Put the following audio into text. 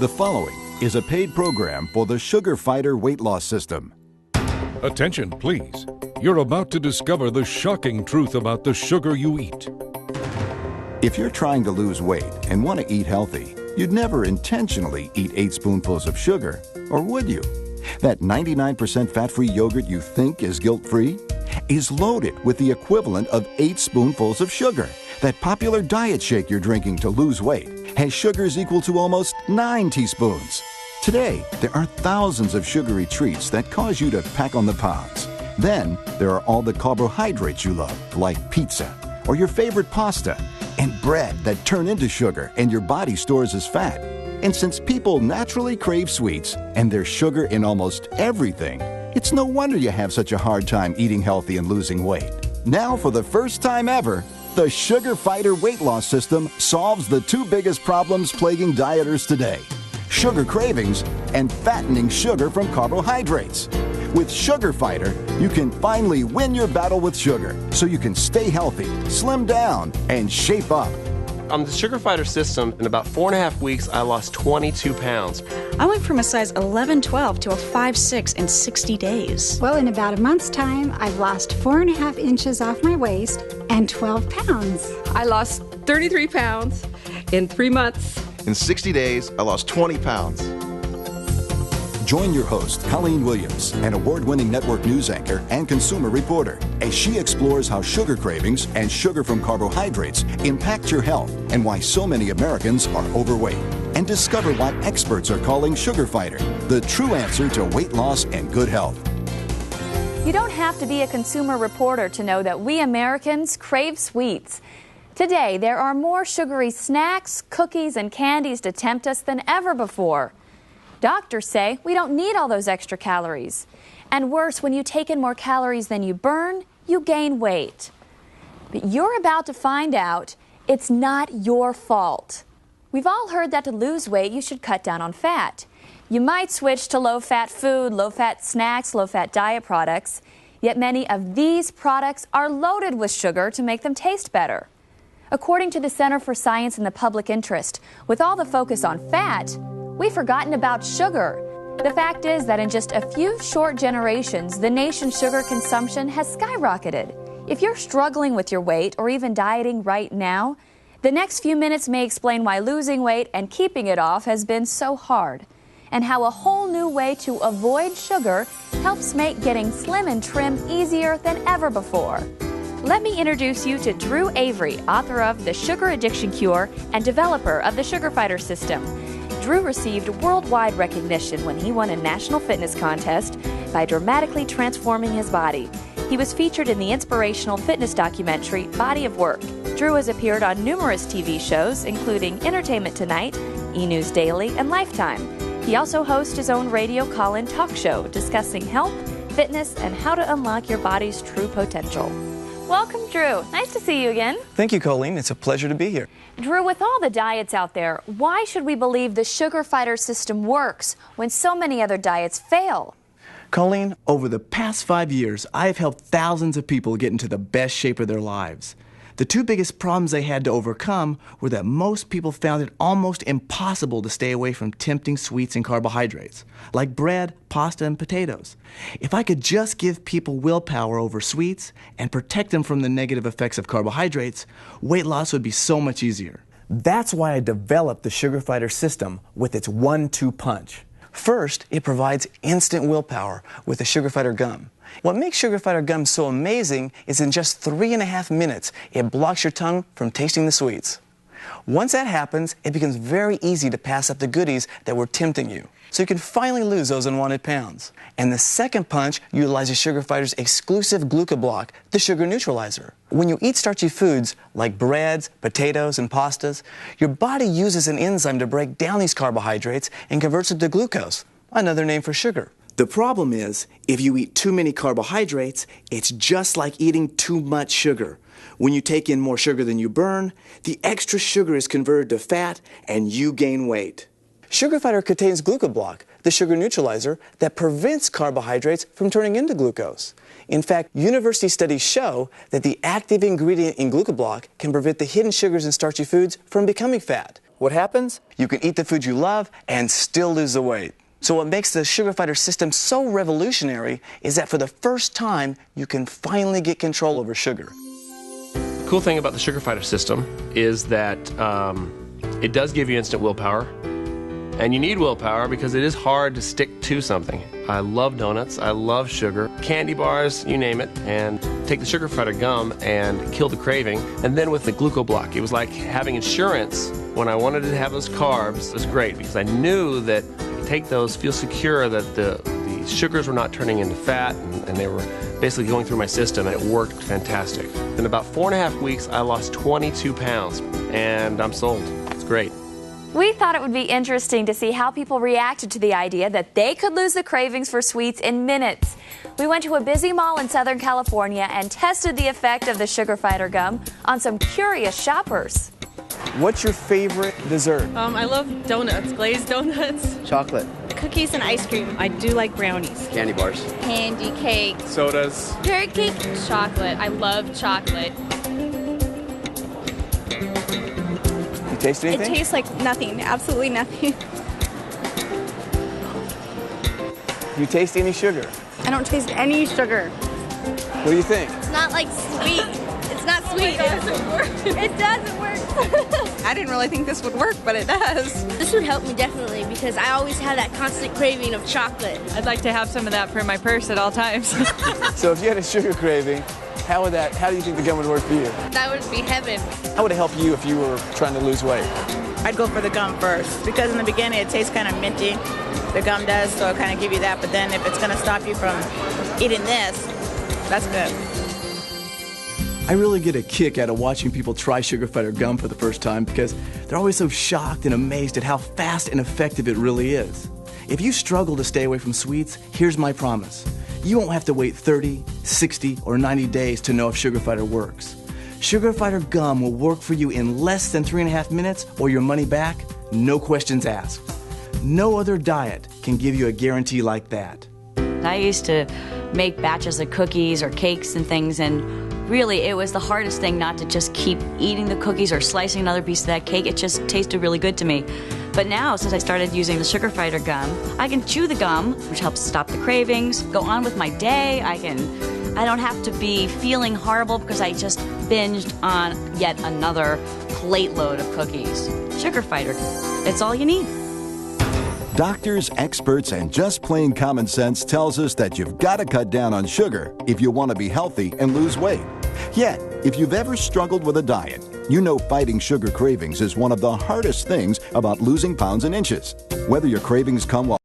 The following is a paid program for the Sugar Fighter weight loss system. Attention, please. You're about to discover the shocking truth about the sugar you eat. If you're trying to lose weight and want to eat healthy, you'd never intentionally eat 8 spoonfuls of sugar, or would you? That 99% fat-free yogurt you think is guilt-free is loaded with the equivalent of 8 spoonfuls of sugar. That popular diet shake you're drinking to lose weight has sugars equal to almost 9 teaspoons. Today, there are thousands of sugary treats that cause you to pack on the pounds. Then, there are all the carbohydrates you love, like pizza or your favorite pasta, and bread that turn into sugar and your body stores as fat. And since people naturally crave sweets and there's sugar in almost everything, it's no wonder you have such a hard time eating healthy and losing weight. Now, for the first time ever, the Sugar Fighter weight loss system solves the 2 biggest problems plaguing dieters today: sugar cravings and fattening sugar from carbohydrates. With Sugar Fighter, you can finally win your battle with sugar so you can stay healthy, slim down, and shape up. On the Sugar Fighter system, in about 4.5 weeks, I lost 22 pounds. I went from a size 11-12 to a 5'6" in 60 days. Well, in about a month's time, I've lost 4.5 inches off my waist and 12 pounds. I lost 33 pounds in 3 months. In 60 days, I lost 20 pounds. Join your host, Colleen Williams, an award-winning network news anchor and consumer reporter, as she explores how sugar cravings and sugar from carbohydrates impact your health and why so many Americans are overweight. And discover why experts are calling Sugar Fighter the true answer to weight loss and good health. You don't have to be a consumer reporter to know that we Americans crave sweets. Today, there are more sugary snacks, cookies, and candies to tempt us than ever before. Doctors say we don't need all those extra calories. And worse, when you take in more calories than you burn, you gain weight. But you're about to find out it's not your fault. We've all heard that to lose weight, you should cut down on fat. You might switch to low-fat food, low-fat snacks, low-fat diet products. Yet many of these products are loaded with sugar to make them taste better. According to the Center for Science and the Public Interest, with all the focus on fat, we've forgotten about sugar. The fact is that in just a few short generations, the nation's sugar consumption has skyrocketed. If you're struggling with your weight or even dieting right now, the next few minutes may explain why losing weight and keeping it off has been so hard, and how a whole new way to avoid sugar helps make getting slim and trim easier than ever before. Let me introduce you to Drew Avery, author of The Sugar Addiction Cure and developer of the Sugar Fighter system. Drew received worldwide recognition when he won a national fitness contest by dramatically transforming his body. He was featured in the inspirational fitness documentary Body of Work. Drew has appeared on numerous TV shows, including Entertainment Tonight, E! News Daily, and Lifetime. He also hosts his own radio call-in talk show discussing health, fitness, and how to unlock your body's true potential. Welcome, Drew. Nice to see you again. Thank you, Colleen. It's a pleasure to be here. Drew, with all the diets out there, why should we believe the Sugar Fighter system works when so many other diets fail? Colleen, over the past 5 years, I have helped thousands of people get into the best shape of their lives. The 2 biggest problems they had to overcome were that most people found it almost impossible to stay away from tempting sweets and carbohydrates, like bread, pasta, and potatoes. If I could just give people willpower over sweets and protect them from the negative effects of carbohydrates, weight loss would be so much easier. That's why I developed the Sugar Fighter system with its 1-2 punch. First, it provides instant willpower with the Sugar Fighter gum. What makes Sugar Fighter gum so amazing is in just 3.5 minutes, it blocks your tongue from tasting the sweets. Once that happens, it becomes very easy to pass up the goodies that were tempting you, so you can finally lose those unwanted pounds. And the second punch utilizes Sugar Fighter's exclusive glucoblock, the sugar neutralizer. When you eat starchy foods like breads, potatoes, and pastas, your body uses an enzyme to break down these carbohydrates and converts it to glucose, another name for sugar. The problem is, if you eat too many carbohydrates, it's just like eating too much sugar. When you take in more sugar than you burn, the extra sugar is converted to fat and you gain weight. Sugar Fighter contains glucoblock, the sugar neutralizer that prevents carbohydrates from turning into glucose. In fact, university studies show that the active ingredient in glucoblock can prevent the hidden sugars in starchy foods from becoming fat. What happens? You can eat the food you love and still lose the weight. So what makes the Sugar Fighter system so revolutionary is that for the first time, you can finally get control over sugar. The cool thing about the Sugar Fighter system is that it does give you instant willpower. And you need willpower because it is hard to stick to something. I love donuts, I love sugar, candy bars, you name it, and take the Sugar Fighter gum and kill the craving. And then with the GlucoBlock, it was like having insurance when I wanted to have those carbs. It was great because I knew that I could take those, feel secure that the sugars were not turning into fat and they were basically going through my system, and it worked fantastic. In about 4.5 weeks, I lost 22 pounds, and I'm sold. It's great. We thought it would be interesting to see how people reacted to the idea that they could lose the cravings for sweets in minutes. We went to a busy mall in Southern California and tested the effect of the Sugar Fighter gum on some curious shoppers. What's your favorite dessert? I love donuts, glazed donuts. Chocolate. Cookies and ice cream. I do like brownies. Candy bars. Candy cake. Sodas. Carrot cake. Chocolate. I love chocolate. You taste anything? It tastes like nothing. Absolutely nothing. You taste any sugar? I don't taste any sugar. What do you think? It's not like sweet. It's not sweet. It doesn't work. It doesn't work. I didn't really think this would work, but it does. This would help me definitely because I always have that constant craving of chocolate. I'd like to have some of that for my purse at all times. So if you had a sugar craving, how do you think the gum would work for you? That would be heaven. How would it help you if you were trying to lose weight? I'd go for the gum first because in the beginning it tastes kind of minty. The gum does, so it kind of give you that. But then if it's going to stop you from eating this, that's good. I really get a kick out of watching people try Sugar Fighter gum for the first time because they're always so shocked and amazed at how fast and effective it really is. If you struggle to stay away from sweets, here's my promise. You won't have to wait 30, 60, or 90 days to know if Sugar Fighter works. Sugar Fighter gum will work for you in less than 3.5 minutes or your money back, no questions asked. No other diet can give you a guarantee like that. I used to make batches of cookies or cakes and things, and really it was the hardest thing not to just keep eating the cookies or slicing another piece of that cake. It just tasted really good to me. But now, since I started using the Sugar Fighter gum, I can chew the gum, which helps stop the cravings, go on with my day. I don't have to be feeling horrible because I just binged on yet another plate load of cookies. Sugar Fighter, it's all you need. Doctors, experts, and just plain common sense tells us that you've got to cut down on sugar if you want to be healthy and lose weight. Yet, if you've ever struggled with a diet, you know fighting sugar cravings is one of the hardest things about losing pounds and inches. Whether your cravings come while